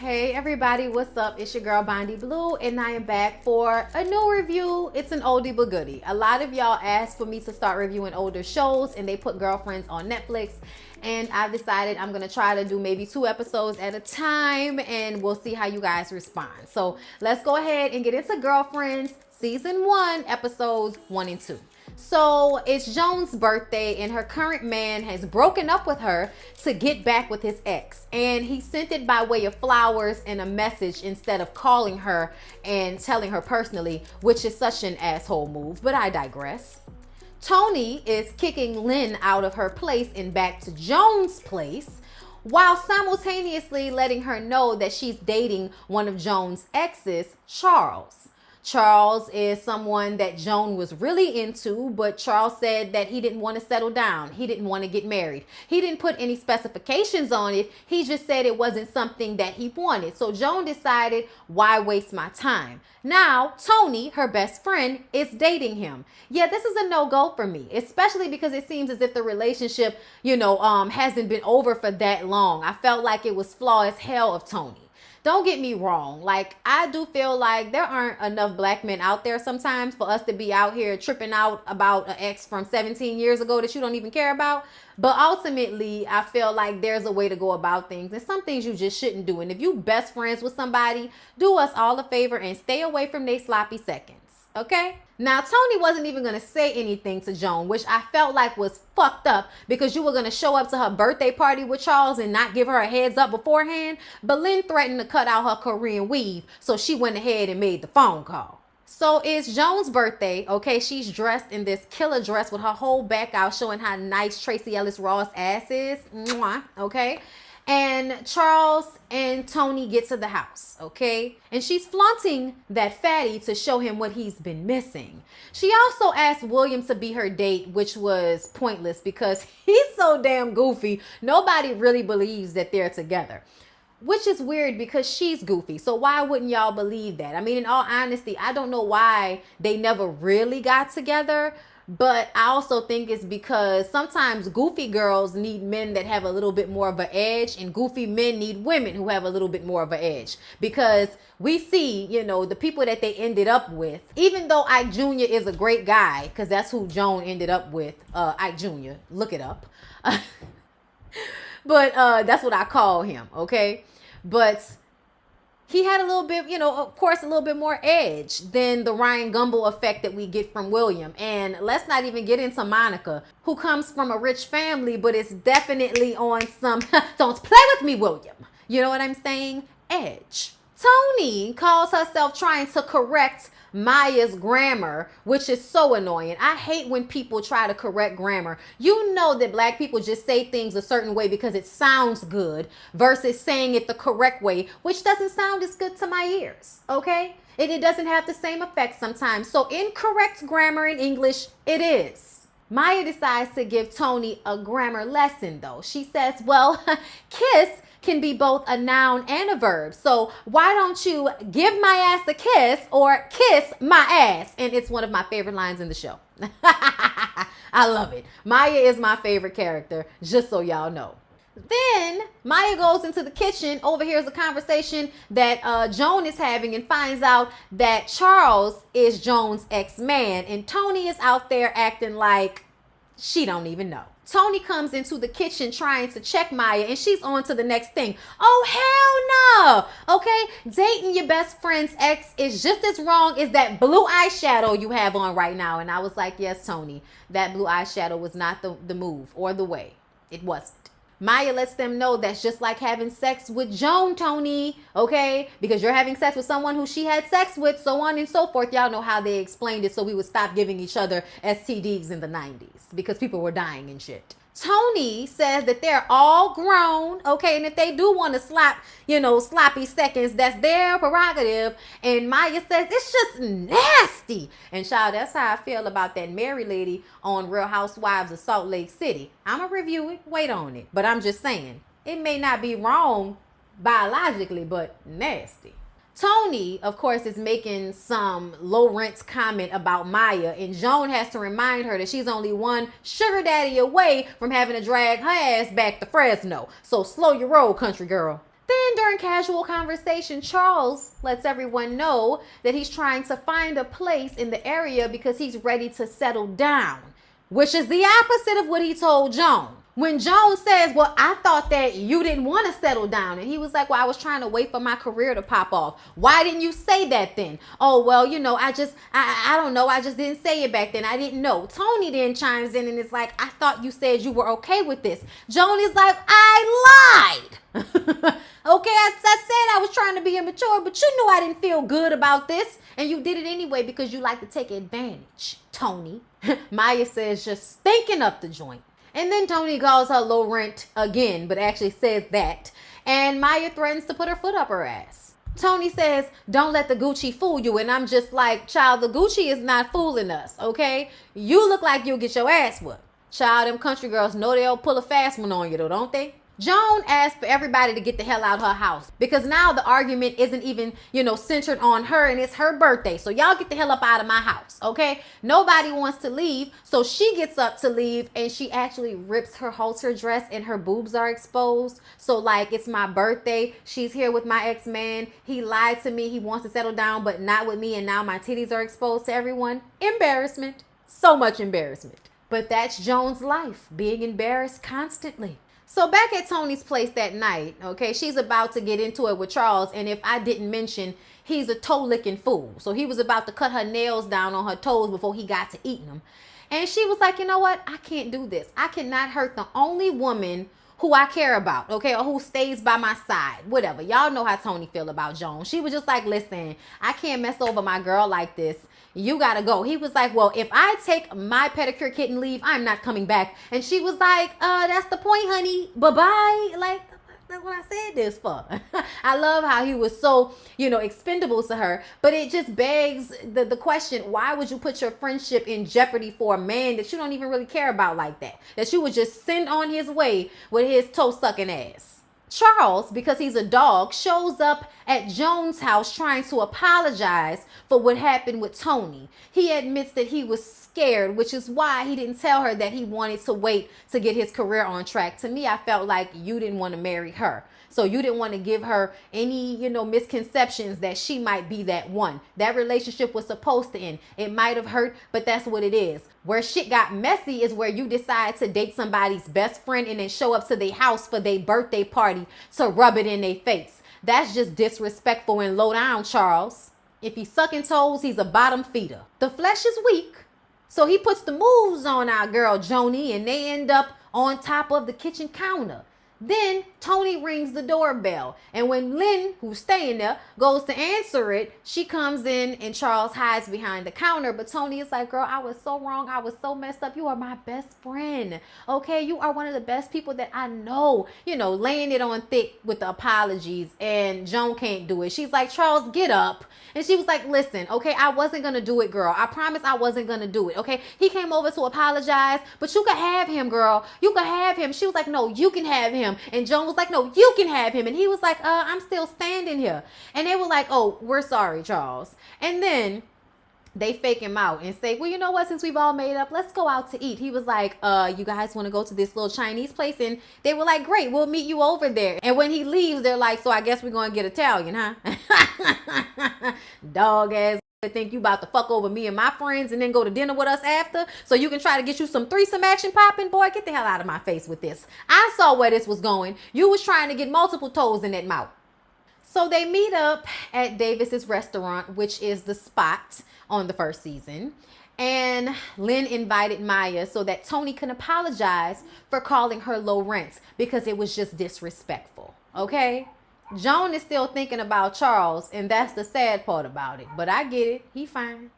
Hey everybody, what's up? It's your girl BondyBlue and I am back for a new review. It's an oldie but goodie. A lot of y'all asked for me to start reviewing older shows and they put Girlfriends on Netflix, and I've decided I'm gonna try to do maybe 2 episodes at a time and we'll see how you guys respond. So let's go ahead and get into Girlfriends Season 1, episodes 1 and 2. So it's Joan's birthday and her current man has broken up with her to get back with his ex, and he sent it by way of flowers and a message instead of calling her and telling her personally, which is such an asshole move, but I digress. Tony is kicking Lynn out of her place and back to Joan's place, while simultaneously letting her know that she's dating one of Joan's exes, Charles. Charles is someone that Joan was really into, but Charles said that he didn't want to settle down. He didn't want to get married. He didn't put any specifications on it. He just said it wasn't something that he wanted. So Joan decided, why waste my time? Now, Tony, her best friend, is dating him. Yeah, this is a no-go for me, especially because it seems as if the relationship, hasn't been over for that long. I felt like it was flawed as hell of Tony. Don't get me wrong. Like, I do feel like there aren't enough black men out there sometimes for us to be out here tripping out about an ex from 17 years ago that you don't even care about. But ultimately, I feel like there's a way to go about things, and some things you just shouldn't do. And if you best friends with somebody, do us all a favor and stay away from their sloppy seconds. Okay? Now, Tony wasn't even going to say anything to Joan, which I felt like was fucked up, because you were going to show up to her birthday party with Charles and not give her a heads up beforehand. But Lynn threatened to cut out her Korean weave, so she went ahead and made the phone call. So it's Joan's birthday, okay? She's dressed in this killer dress with her whole back out, showing how nice Tracy Ellis Ross ass is. Mwah, okay? And Charles and Tony get to the house, okay? And she's flaunting that fatty to show him what he's been missing. She also asked William to be her date, which was pointless because he's so damn goofy. Nobody really believes that they're together, which is weird because she's goofy. So why wouldn't y'all believe that? I mean, in all honesty, I don't know why they never really got together. But I also think it's because sometimes goofy girls need men that have a little bit more of an edge, and goofy men need women who have a little bit more of an edge. Because we see, the people that they ended up with, even though Ike Jr. is a great guy, because that's who Joan ended up with, Ike Jr., look it up. But that's what I call him, okay? But he had a little bit, of course, a little bit more edge than the Ryan Gumble effect that we get from William. And let's not even get into Monica, who comes from a rich family, but it's definitely on some, don't play with me, William. You know what I'm saying? Edge. Tony calls herself trying to correct Maya's grammar, which is so annoying. I hate when people try to correct grammar. You know that black people just say things a certain way because it sounds good versus saying it the correct way, which doesn't sound as good to my ears, okay? And it doesn't have the same effect sometimes. So incorrect grammar in English, it is. Maya decides to give Tony a grammar lesson though. She says, well, kiss can be both a noun and a verb. So why don't you give my ass a kiss or kiss my ass? And it's one of my favorite lines in the show. I love it. Maya is my favorite character, just so y'all know. Then Maya goes into the kitchen, overhears a conversation that Joan is having, and finds out that Charles is Joan's ex-man, and Tony is out there acting like she don't even know. Tony comes into the kitchen trying to check Maya, and she's on to the next thing. Oh, hell no. Okay, dating your best friend's ex is just as wrong as that blue eyeshadow you have on right now. And I was like, yes, Tony, that blue eyeshadow was not the move or the way. It wasn't. Maya lets them know that's just like having sex with Joan, Tony, okay? Because you're having sex with someone who she had sex with, so on and so forth. Y'all know how they explained it, so we would stop giving each other STDs in the 90s because people were dying and shit. Tony says that they're all grown, okay, and if they do want to slap, sloppy seconds, that's their prerogative. And Maya says it's just nasty. And child, that's how I feel about that Mary lady on Real Housewives of Salt Lake City. I'm gonna review it, wait on it, but I'm just saying it may not be wrong biologically, but nasty. Tony, of course, is making some low rent comment about Maya, and Joan has to remind her that she's only one sugar daddy away from having to drag her ass back to Fresno. So slow your roll, country girl. Then during casual conversation, Charles lets everyone know that he's trying to find a place in the area because he's ready to settle down, which is the opposite of what he told Joan. When Joan says, well, I thought that you didn't want to settle down. And he was like, well, I was trying to wait for my career to pop off. Why didn't you say that then? Oh, well, you know, I don't know. I just didn't say it back then. I didn't know. Tony then chimes in and is like, I thought you said you were okay with this. Joan is like, I lied. Okay, I said I was trying to be immature, but you knew I didn't feel good about this. And you did it anyway because you like to take advantage, Tony. Maya says, just thinking up the joint. And then Tony calls her low rent again, but actually says that. And Maya threatens to put her foot up her ass. Tony says, don't let the Gucci fool you. And I'm just like, child, the Gucci is not fooling us, okay? You look like you'll get your ass whooped. Child, them country girls know they'll pull a fast one on you though, don't they? Joan asked for everybody to get the hell out her house because now the argument isn't even, centered on her and it's her birthday. So y'all get the hell up out of my house, okay? Nobody wants to leave. So she gets up to leave and she actually rips her halter dress and her boobs are exposed. So like, it's my birthday. She's here with my ex-man. He lied to me. He wants to settle down, but not with me. And now my titties are exposed to everyone. Embarrassment. So much embarrassment. But that's Joan's life, being embarrassed constantly. So back at Tony's place that night, okay, she's about to get into it with Charles. And if I didn't mention, he's a toe-licking fool. So he was about to cut her nails down on her toes before he got to eating them. And she was like, you know what? I can't do this. I cannot hurt the only woman who I care about, okay, or who stays by my side, whatever. Y'all know how Tony feel about Joan. She was just like, listen, I can't mess over my girl like this. You gotta go. He was like, well, if I take my pedicure kit and leave, I'm not coming back. And she was like, that's the point, honey. Bye-bye. Like, that's what I said this for. I love how he was so, expendable to her. But it just begs the question, why would you put your friendship in jeopardy for a man that you don't even really care about like that? That you would just send on his way with his toe-sucking ass. Charles, because he's a dog, shows up at Joan's house trying to apologize for what happened with Tony. He admits that he was scared, which is why he didn't tell her that he wanted to wait to get his career on track. To me, I felt like you didn't want to marry her. So you didn't want to give her any, misconceptions that she might be that one. That relationship was supposed to end. It might have hurt, but that's what it is. Where shit got messy is where you decide to date somebody's best friend and then show up to their house for their birthday party to rub it in their face. That's just disrespectful and low down, Charles. If he's sucking toes, he's a bottom feeder. The flesh is weak. So he puts the moves on our girl Joni and they end up on top of the kitchen counter. Then Tony rings the doorbell. And when Lynn, who's staying there, goes to answer it, she comes in and Charles hides behind the counter. But Tony is like, girl, I was so wrong. I was so messed up. You are my best friend. Okay, you are one of the best people that I know. Laying it on thick with the apologies. And Joan can't do it. She's like, Charles, get up. And she was like, listen, okay, I wasn't going to do it, girl. I promise I wasn't going to do it, okay? He came over to apologize, but you could have him, girl. You could have him. She was like, no, you can have him. And Joan was like, no, you can have him. And he was like, I'm still standing here. And they were like, oh, we're sorry, Charles. And then they fake him out and say, well, you know what? Since we've all made up, let's go out to eat. He was like, you guys want to go to this little Chinese place? And they were like, great, we'll meet you over there. And when he leaves, they're like, so I guess we're going to get Italian, huh? Dog ass. Think you about to fuck over me and my friends and then go to dinner with us after so you can try to get you some threesome action popping? Boy, get the hell out of my face with this. I saw where this was going. You was trying to get multiple toes in that mouth. So they meet up at Davis's restaurant, which is the spot on the first season. And Lynn invited Maya so that Tony can apologize for calling her low rent because it was just disrespectful. Okay? Joan is still thinking about Charles, and that's the sad part about it. But I get it. He fine.